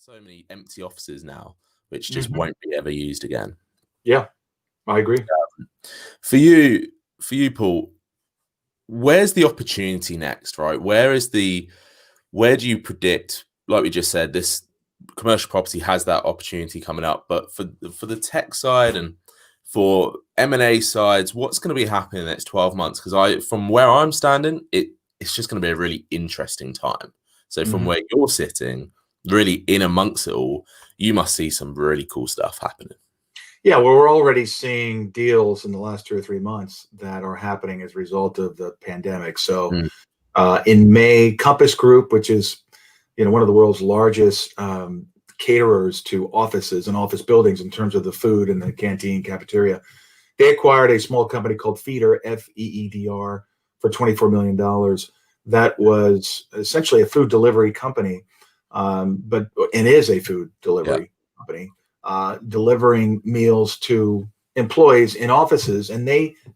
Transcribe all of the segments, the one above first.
so many empty offices now, which just Mhm. won't be ever used again. Yeah, I agree. For you, Paul, where's the opportunity next, right? Where do you predict, like we just said, this commercial property has that opportunity coming up, but for the tech side and for M&A sides, what's going to be happening in the next 12 months? Because from where I'm standing, it's just going to be a really interesting time. So from Mhm. where you're sitting, really in amongst it all, you must see some really cool stuff happening. Yeah, well, we're already seeing deals in the last 2 or 3 months that are happening as a result of the pandemic. So, Mm. in May, Compass Group, which is, one of the world's largest caterers to offices and office buildings in terms of the food and the canteen cafeteria, they acquired a small company called Feeder, Feedr, for $24 million. That was essentially a food delivery company, and is a food Yeah. delivery company, delivering meals to employees in offices. And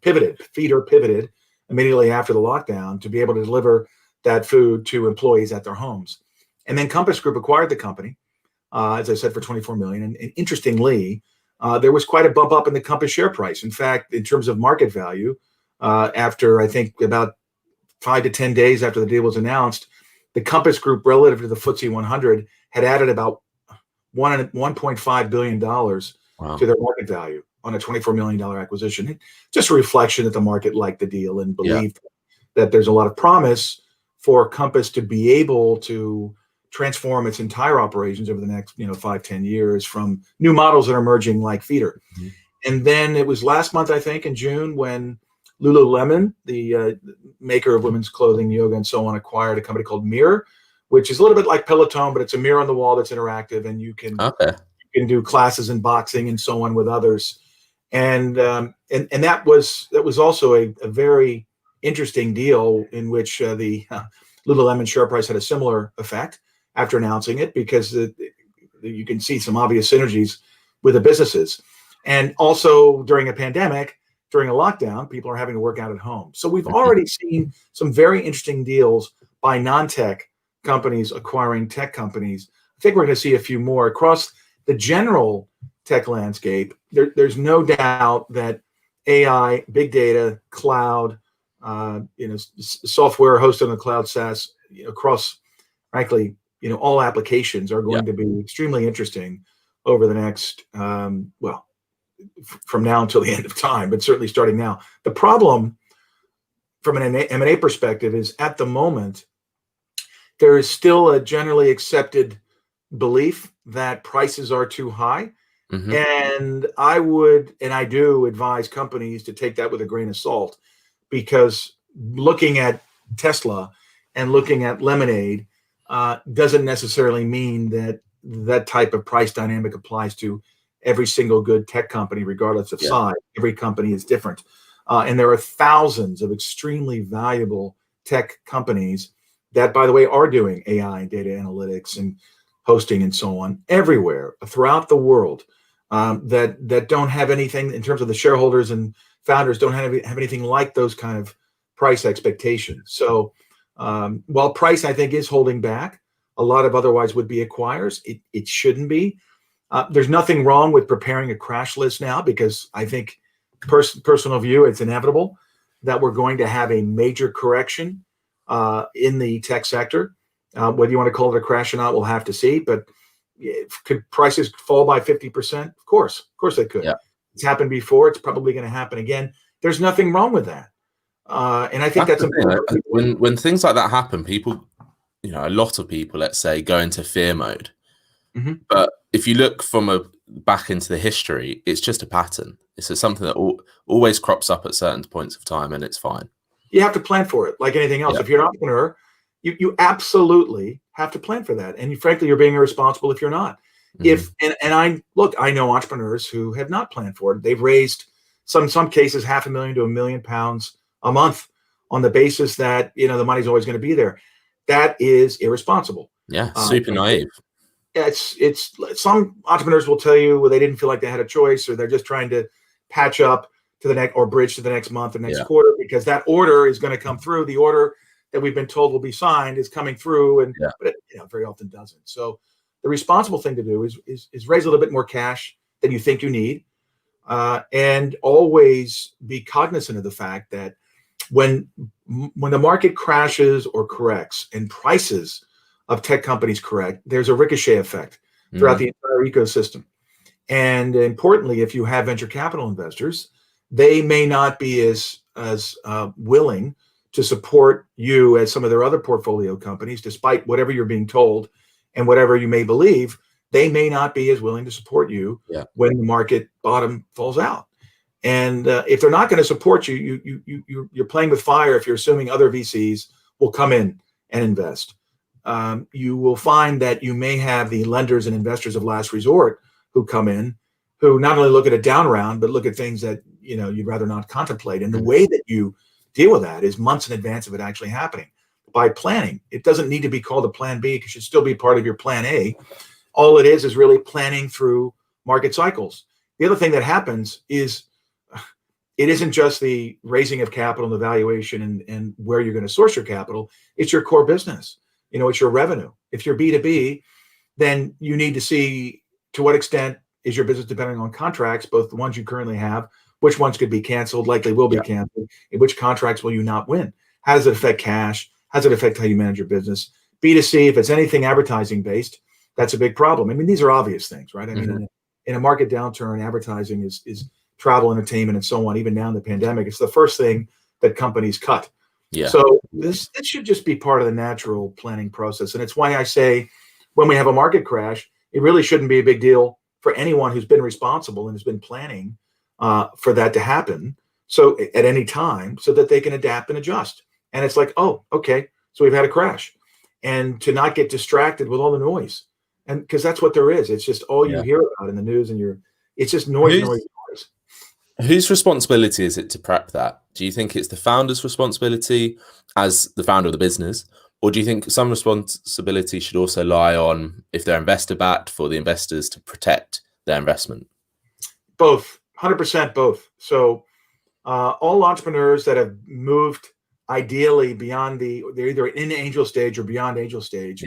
Feeder pivoted immediately after the lockdown to be able to deliver that food to employees at their homes. And then Compass Group acquired the company, as I said, for 24 million. And interestingly, there was quite a bump up in the Compass share price. In fact, in terms of market value, after I think about 5 to 10 days after the deal was announced, the Compass Group relative to the FTSE 100 had added about $1.5 billion Wow. to their market value on a $24 million acquisition. Just a reflection that the market liked the deal and Yeah. believed that there's a lot of promise for Compass to be able to transform its entire operations over the next 5-10 years from new models that are emerging like Feeder. Mhm. And then it was last month, I think, in June, when Lululemon, the maker of women's clothing, yoga, and so on, acquired a company called Mirror, which is a little bit like Peloton, but it's a mirror on the wall that's interactive, and you can Okay. do classes in boxing and so on with others. And that was also a very interesting deal in which the Lululemon share price had a similar effect after announcing it, because you can see some obvious synergies with the businesses. And also during a pandemic, during a lockdown, people are having to work out at home. So we've Mhm. already seen some very interesting deals by non-tech companies acquiring tech companies. I think we're going to see a few more across the general tech landscape. There's no doubt that AI, big data, cloud, software hosted on the cloud, SaaS, across, frankly, all applications are Yeah. going to be extremely interesting over the next, from now until the end of time, but certainly starting now. The problem from an M&A perspective is, at the moment, there is still a generally accepted belief that prices are too high. Hmm. And I do advise companies to take that with a grain of salt, because looking at Tesla and looking at Lemonade doesn't necessarily mean that that type of price dynamic applies to every single good tech company, regardless of Yeah. size. Every company is different. And there are thousands of extremely valuable tech companies that, by the way, are doing AI and data analytics and hosting and so on everywhere throughout the world, that don't have anything in terms of the shareholders and founders don't have anything like those kind of price expectations. So while price, I think, is holding back a lot of otherwise would-be acquirers, it shouldn't be. There's nothing wrong with preparing a crash list now, because I think, personal view, it's inevitable that we're going to have a major correction in the tech sector. Whether you want to call it a crash or not, we'll have to see. But could prices fall by 50%? Of course they could. Yeah. It's happened before. It's probably going to happen again. There's nothing wrong with that. And I think that's the thing. important. When things like that happen, people, a lot of people, let's say, go into fear mode. Mhm. But if you look back into the history, it's just a pattern. It's something that always crops up at certain points of time, and it's fine. You have to plan for it, like anything else. Yeah. If you're an entrepreneur, you absolutely have to plan for that. And frankly, you're being irresponsible if you're not. Mhm. I know entrepreneurs who have not planned for it. They've raised some cases $500,000 to £1 million a month on the basis that the money's always going to be there. That is irresponsible. Yeah, super naive. It's some entrepreneurs will tell you, well, they didn't feel like they had a choice, or they're just trying to patch up to the next, or bridge to the next month or next Yeah. quarter, because that order is going to come through. The order that we've been told will be signed is coming through, Yeah. but it very often doesn't. So the responsible thing to do is raise a little bit more cash than you think you need, and always be cognizant of the fact that when the market crashes or corrects and prices of tech companies correct, there's a ricochet effect throughout the entire ecosystem. And importantly, if you have venture capital investors, they may not be as willing to support you as some of their other portfolio companies, despite whatever you're being told and whatever you may believe. They may not be as willing to support you when the market bottom falls out. And if they're not going to support you, you're playing with fire if you're assuming other VCs will come in and invest. You will find that you may have the lenders and investors of last resort who come in, who not only look at a down round, but look at things that you'd rather not contemplate. And the way that you deal with that is months in advance of it actually happening by planning. It doesn't need to be called a plan B. It should still be part of your plan A. All it is really planning through market cycles. The other thing that happens is it isn't just the raising of capital and the valuation and where you're going to source your capital. It's your core business. It's your revenue. If you're B2B, then you need to see to what extent is your business depending on contracts, both the ones you currently have, which ones could be canceled, likely will be canceled, and which contracts will you not win? How does it affect cash? How does it affect how you manage your business? B2C, if it's anything advertising based, that's a big problem. I mean, these are obvious things, right? I mean, in a market downturn, advertising is travel, entertainment, and so on. Even now in the pandemic, it's the first thing that companies cut. So this should just be part of the natural planning process. And it's why I say when we have a market crash, it really shouldn't be a big deal for anyone who's been responsible and has been planning for that to happen. So at any time, so that they can adapt and adjust. And it's like, oh, okay, so we've had a crash, and to not get distracted with all the noise, and because that's what there is. It's just all you hear about in the news, and it's just noise. Whose responsibility is it to prep that? Do you think it's the founder's responsibility as the founder of the business, or do you think some responsibility should also lie on, if they're investor backed, for the investors to protect their investment? Both, 100% both. So all entrepreneurs that have moved ideally beyond they're either in angel stage or beyond angel stage,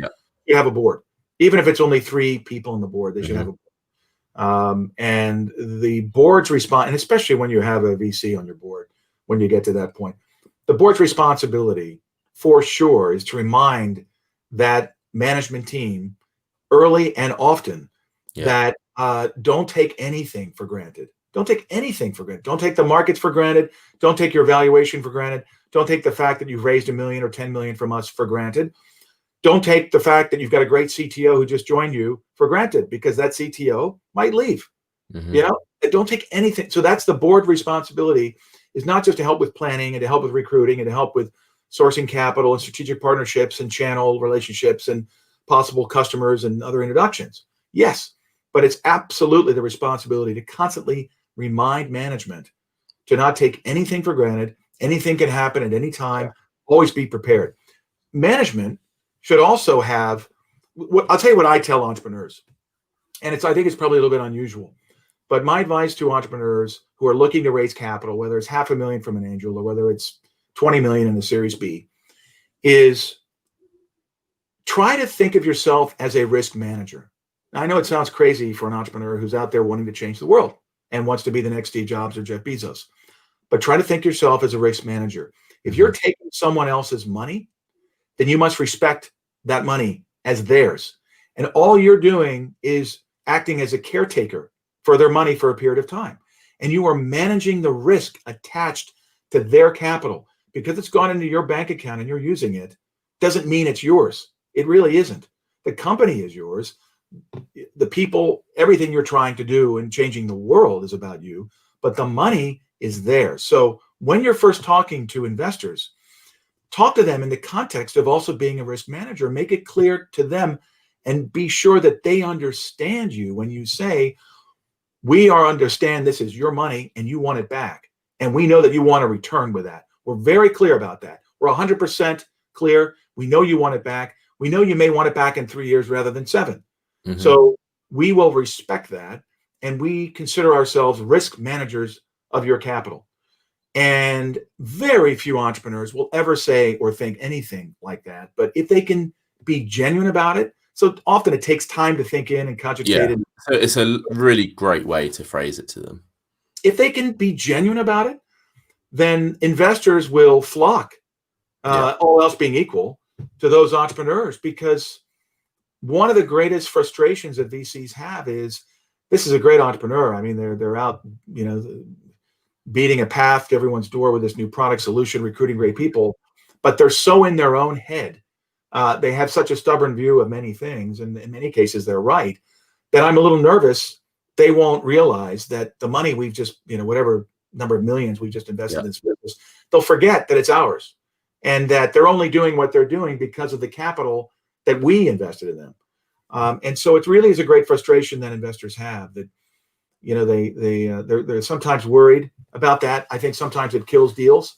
you have a board. Even if it's only 3 people on the board, they should have a board. And the board's response, and especially when you have a VC on your board, when you get to that point, the board's responsibility for sure is to remind that management team early and often that don't take anything for granted. Don't take anything for granted. Don't take the markets for granted. Don't take your valuation for granted. Don't take the fact that you've raised $1 million or $10 million from us for granted. Don't take the fact that you've got a great CTO who just joined you for granted, because that CTO might leave. Don't take anything. So that's the board responsibility, is not just to help with planning and to help with recruiting and to help with sourcing capital and strategic partnerships and channel relationships and possible customers and other introductions. Yes, but it's absolutely the responsibility to constantly remind management to not take anything for granted. Anything can happen at any time. Always be prepared. Management should also have, I'll tell you what I tell entrepreneurs, and I think it's probably a little bit unusual, but my advice to entrepreneurs who are looking to raise capital, whether it's $500,000 from an angel or whether it's 20 million in the Series B, is try to think of yourself as a risk manager. Now, I know it sounds crazy for an entrepreneur who's out there wanting to change the world and wants to be the next Steve Jobs or Jeff Bezos, but try to think yourself as a risk manager. If you're taking someone else's money, then you must respect that money as theirs. And all you're doing is acting as a caretaker for their money for a period of time. And you are managing the risk attached to their capital. Because it's gone into your bank account and you're using it, doesn't mean it's yours. It really isn't. The company is yours. The people, everything you're trying to do and changing the world is about you, but the money is there. So when you're first talking to investors, talk to them in the context of also being a risk manager. Make it clear to them and be sure that they understand you when you say, understand this is your money and you want it back. And we know that you want a return with that. We're very clear about that. We're 100% clear. We know you want it back. We know you may want it back in 3 years rather than 7. So we will respect that. And we consider ourselves risk managers of your capital. And very few entrepreneurs will ever say or think anything like that. But if they can be genuine about it, So often it takes time to think in and cogitate. Yeah. And So it's a really great way to phrase it to them. if they can be genuine about it, then investors will flock, all else being equal, to those entrepreneurs, because one of the greatest frustrations that VCs have is, this is a great entrepreneur. I mean, they're out, beating a path to everyone's door with this new product solution, recruiting great people, but they're so in their own head. They have such a stubborn view of many things, and in many cases they're right, that I'm a little nervous they won't realize that the money we've just, whatever number of millions we just invested in this business, they'll forget that it's ours, and that they're only doing what they're doing because of the capital that we invested in them. And so it really is a great frustration that investors have, that they're sometimes worried about that. I think sometimes it kills deals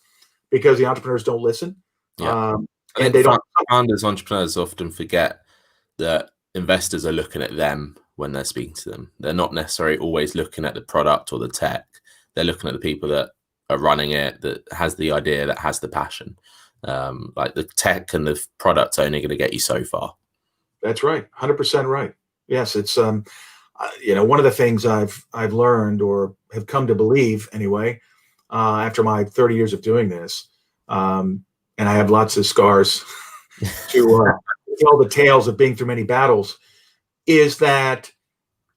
because the entrepreneurs don't listen. And they don't. Founders, entrepreneurs often forget that investors are looking at them when they're speaking to them. They're not necessarily always looking at the product or the tech. They're looking at the people that are running it, that has the idea, that has the passion. Like the tech and the product's only going to get you so far. That's right. 100% right. Yes. It's, one of the things I've learned, or have come to believe anyway, after my 30 years of doing this, and I have lots of scars to tell the tales of being through many battles, is that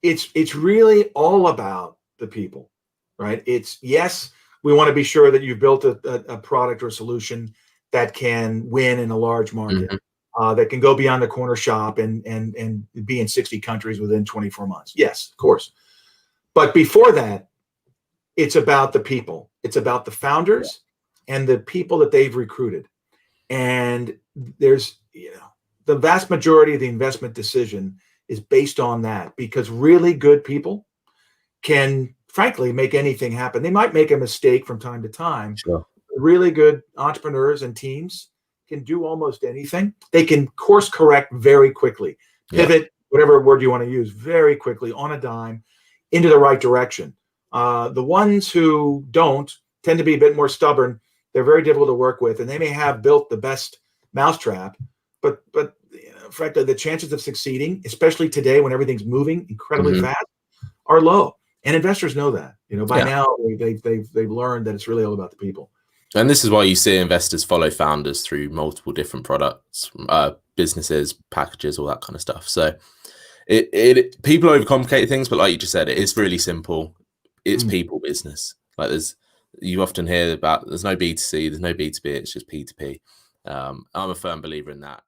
it's really all about the people, right? It's, yes, we want to be sure that you've built a product or solution that can win in a large market, that can go beyond the corner shop and be in 60 countries within 24 months. Yes, of course. But before that, it's about the people. It's about the founders and the people that they've recruited. And there's, the vast majority of the investment decision is based on that, because really good people can, frankly, make anything happen. They might make a mistake from time to time. Sure. Really good entrepreneurs and teams can do almost anything. They can course correct very quickly, pivot, whatever word you want to use, very quickly on a dime into the right direction. The ones who don't tend to be a bit more stubborn. They're very difficult to work with, and they may have built the best mousetrap, but frankly, the chances of succeeding, especially today when everything's moving incredibly fast, are low. And investors know that. By now they've learned that it's really all about the people. And this is why you see investors follow founders through multiple different products, businesses, packages, all that kind of stuff. So people overcomplicate things, but like you just said, it is really simple. It's people business. Like you often hear about, there's no B2C, there's no B2B, it's just P2P. I'm a firm believer in that.